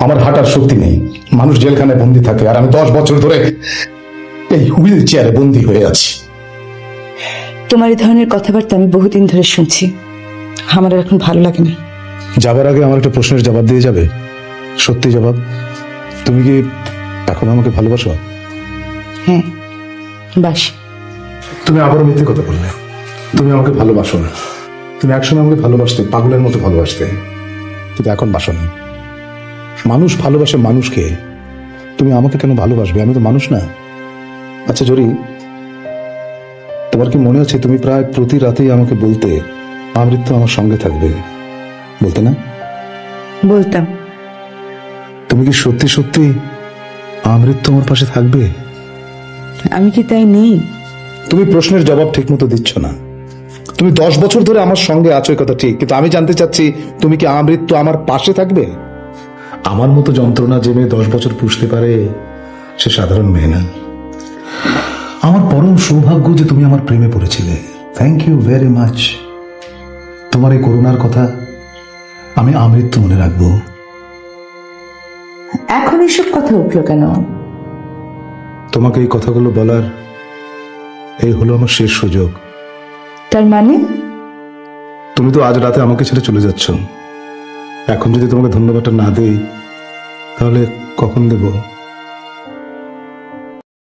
আমার হাঁটার শক্তি নেই, মানুষ জেলখানায় বন্দি থাকে আর আমি 10 বছর ধরে এই হুইল চেয়ারে বন্দি হয়ে আছি। তোমার এই ধরনের কথাবার্তা আমি বহুদিন ধরে শুনছি, আমার আর এখন ভালো লাগে না। যাবার আগে আমার একটা প্রশ্নের জবাব দিয়ে যাবে, সত্যি জবাব। তুমি কি এখন আমাকে ভালোবাসো? হ্যাঁ, বাস। তুমি আবারও মিথ্যে কথা বললে। তুমি আমাকে ভালোবাসো না। তুমি একসময় আমাকে ভালোবাসতে, পাগলের মতো ভালোবাসতে, কিন্তু এখন বাসো না। মানুষ ভালোবাসে মানুষকে, তুমি আমাকে কেন ভালোবাসবে? আমি তো মানুষ না। আচ্ছা জরি, তোমার কি মনে আছে তুমি প্রায় প্রতি রাতেই আমাকে বলতে আমৃত্যু আমার সঙ্গে থাকবে, বলতে না? বলতাম। তুমি কি সত্যি সত্যি আমৃত্যু আমার পাশে থাকবে? আমি কি তাই নেই? তুমি প্রশ্নের জবাব ঠিক মতো দিচ্ছ না। তুমি 10 বছর ধরে আমার সঙ্গে আছো, কথা ঠিক, কিন্তু আমি জানতে চাচ্ছি তুমি কি আমৃত্যু আমার পাশে থাকবে? আমার মতো যন্ত্রণা যে মেয়ে 10 বছর পুষতে পারে সে সাধারণ মেয়ে না। আমার পরম সৌভাগ্য যে তুমি আমার প্রেমে পড়েছিলে। Thank you very much. তোমার এই করুণার কথা আমি আমৃত্যু মনে রাখবো। এখন এসব কথা উঠলো কেন? তোমাকে এই কথাগুলো বলার এই হলো আমার শেষ সুযোগ। তার মানে? তুমি তো আজ রাতে আমাকে ছেড়ে চলে যাচ্ছ। এখন যদি তোমাকে ধন্যবাদটা না দেই তাহলে কখন দেব?